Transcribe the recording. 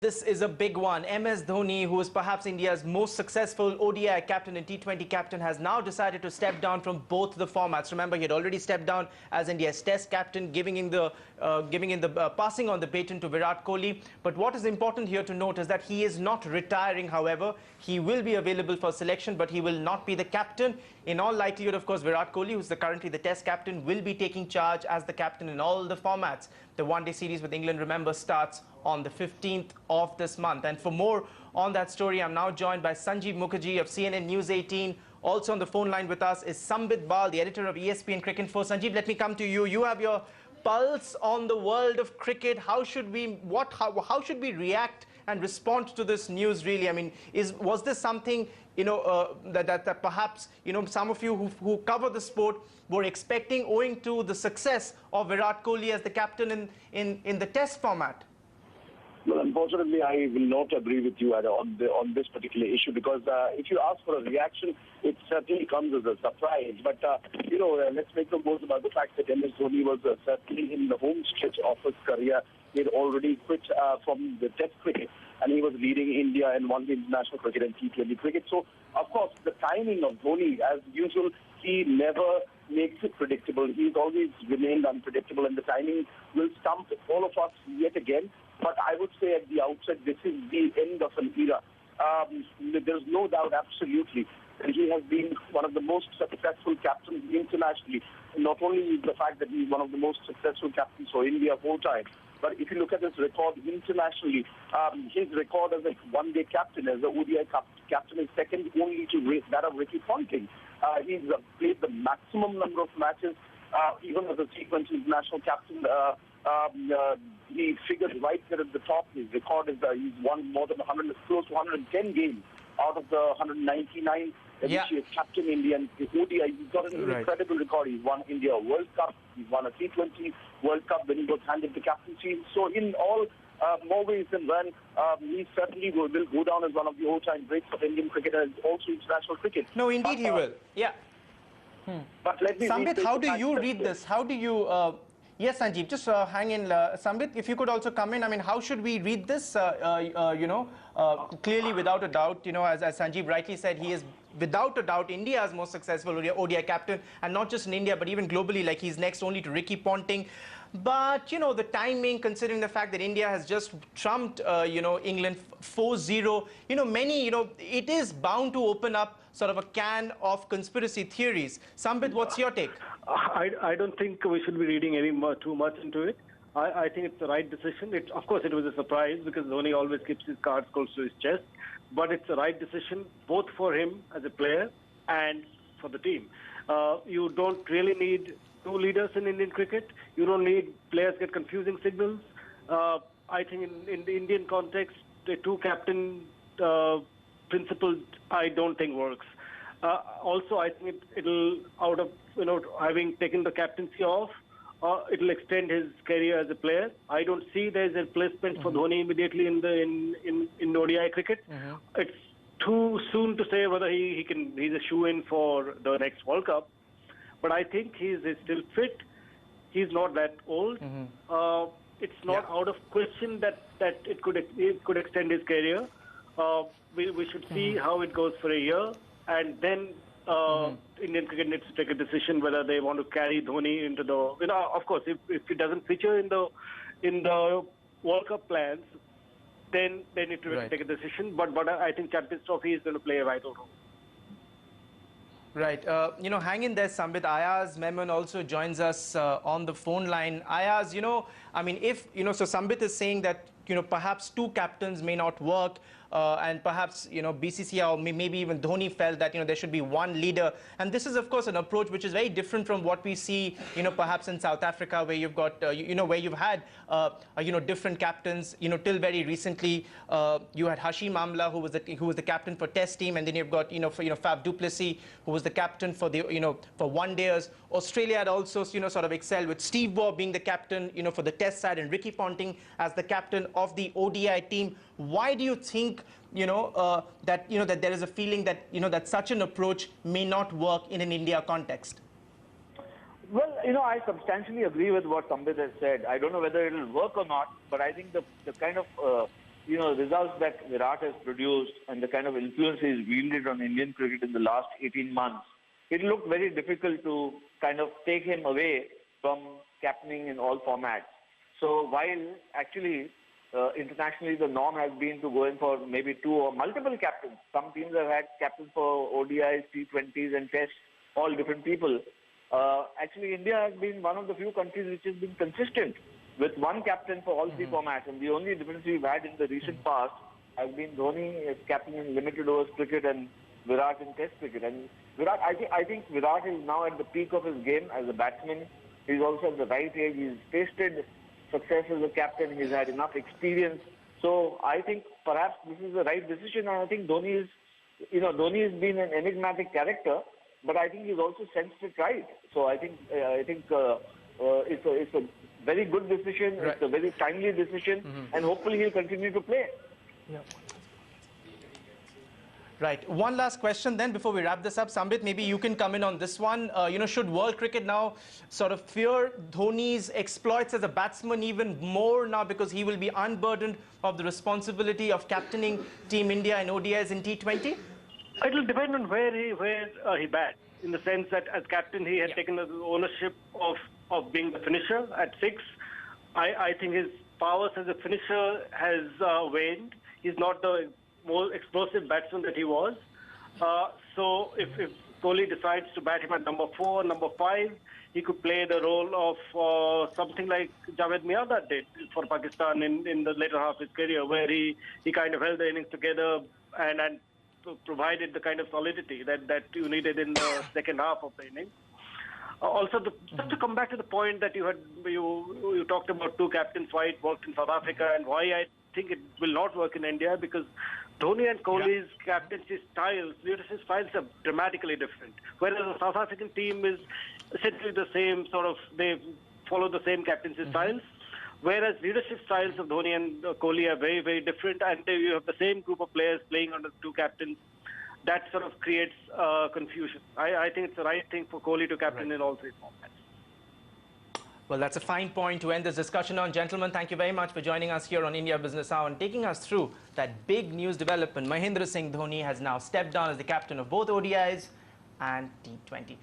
This is a big one. MS Dhoni, who is perhaps India's most successful ODI captain and T20 captain, has now decided to step down from both the formats. Remember, he had already stepped down as India's Test captain, passing on the baton to Virat Kohli. But what is important here to note is that he is not retiring. However, he will be available for selection, but he will not be the captain. In all likelihood, of course, Virat Kohli, who's currently the Test captain, will be taking charge as the captain in all the formats. The one-day series with England, remember, starts on the 15th of this month. And for more on that story, I'm now joined by Sanjeev Mukherjee of CNN News 18. Also on the phone line with us is Sambit Bal, the editor of ESPN Cricket Info. Sanjeev, let me come to you. You have your pulse on the world of cricket. How should we react and respond to this news, really? I mean, was this something, that perhaps, some of you who cover the sport were expecting, owing to the success of Virat Kohli as the captain in the Test format? Well, unfortunately, I will not agree with you on this particular issue, because if you ask for a reaction, it certainly comes as a surprise. But, let's make the most about the fact that MS Dhoni was certainly in the home stretch of his career. He had already quit from the Test cricket, and he was leading India in one-day international cricket and T20 cricket. So, of course, the timing of Dhoni, as usual, he never makes it predictable. He's always remained unpredictable, and the timing will stump all of us yet again. But I would say at the outset, this is the end of an era. There's no doubt, absolutely, that he has been one of the most successful captains internationally. Not only the fact that he's one of the most successful captains for India of all time, but if you look at his record internationally, his record as a one-day captain, as an ODI captain, is second only to that of Ricky Ponting. He's played the maximum number of matches, even as a sequence international captain. He figures right there at the top. His record is he's won more than 100, close to 110 games out of the 199 which he has captained India and the ODI. He's got an incredible record. He's won India a World Cup. He's won a T20 World Cup when he was handed the captaincy. So in all more ways than one, he certainly will go down as one of the all-time greats of Indian cricket and also international cricket. No, indeed he will. Yeah. But let me Sambit, how do you read this? How do you... Yes, Sanjeev, just hang in. Sambit, if you could also come in. I mean, how should we read this? Clearly, without a doubt, as Sanjeev rightly said, he is without a doubt India's most successful ODI captain, and not just in India, but even globally. Like, he's next only to Ricky Ponting. But, the timing, considering the fact that India has just trumped, England 4-0, it is bound to open up sort of a can of conspiracy theories. Sambit, what's your take? I don't think we should be reading too much into it. I think it's the right decision. Of course, it was a surprise because Dhoni always keeps his cards close to his chest. But it's the right decision, both for him as a player and for the team. You don't really need two leaders in Indian cricket. You don't need players get confusing signals. I think in the Indian context, the two-captain principle, I don't think works. Also, I think it'll, out of having taken the captaincy off, it'll extend his career as a player. I don't see there's a replacement for Dhoni immediately in ODI cricket. It's too soon to say whether he's a shoe-in for the next World Cup. But I think he's still fit. He's not that old. It's not out of question that it could extend his career. We should see how it goes for a year, and then Indian cricket needs to take a decision whether they want to carry Dhoni into the. Of course, if it doesn't feature in the World Cup plans, then they need to take a decision. But I think Champions Trophy is going to play a vital role. Right. Hang in there, Sambit. Ayaz Memon also joins us on the phone line. Ayaz, I mean, so Sambit is saying that, perhaps two captains may not work. And perhaps, BCCI or maybe even Dhoni felt that, there should be one leader. And this is, of course, an approach which is very different from what we see, perhaps in South Africa, where you've got, where you've had, different captains. Till very recently, you had Hashim Amla, who was the captain for Test team, and then you've got, Faf du Plessis, who was the captain for the, for one-dayers. Australia had also, sort of excelled with Steve Waugh being the captain, for the Test side, and Ricky Ponting as the captain of the ODI team. Why do you think, that there is a feeling that, that such an approach may not work in an India context? Well, I substantially agree with what Sambit has said. I don't know whether it will work or not, but I think the kind of results that Virat has produced and the kind of influence he's wielded on Indian cricket in the last 18 months, it looked very difficult to kind of take him away from captaining in all formats. So while actually internationally the norm has been to go in for maybe two or multiple captains, some teams have had captains for ODIs, T20s and Tests, all different people. Actually, India has been one of the few countries which has been consistent with one captain for all three formats. And the only difference we've had in the recent past has been Dhoni as captain in limited overs cricket and Virat in Test cricket. And Virat, I think Virat is now at the peak of his game as a batsman. He's also at the right age. He's tasted success as a captain. He's had enough experience. So I think perhaps this is the right decision. And I think Dhoni has been an enigmatic character, but I think he's also sensed it right. So I think it's a very good decision. Right. It's a very timely decision, and hopefully he'll continue to play. Yeah. Right. One last question then before we wrap this up. Sambit, maybe you can come in on this one. Should world cricket now sort of fear Dhoni's exploits as a batsman even more now because he will be unburdened of the responsibility of captaining Team India in ODIs and T20? It will depend on where he bats. In the sense that as captain he had taken the ownership of being the finisher at 6. I think his powers as a finisher has waned. He's not the more explosive batsman that he was. So if Kohli decides to bat him at number 4, number 5, he could play the role of something like Javed Miandar did for Pakistan in the later half of his career, where he kind of held the innings together and provided the kind of solidity that you needed in the second half of the innings. Also, just to come back to the point that you talked about two captains, why it worked in South Africa and why I think it will not work in India, because Dhoni and Kohli's captaincy styles, leadership styles are dramatically different. Whereas the South African team is essentially the same they follow the same captaincy styles. Whereas leadership styles of Dhoni and Kohli are very, very different, and you have the same group of players playing under two captains. That sort of creates confusion. I think it's the right thing for Kohli to captain in all three formats. Well, that's a fine point to end this discussion on. Gentlemen, thank you very much for joining us here on India Business Hour and taking us through that big news development. Mahendra Singh Dhoni has now stepped down as the captain of both ODIs and T20.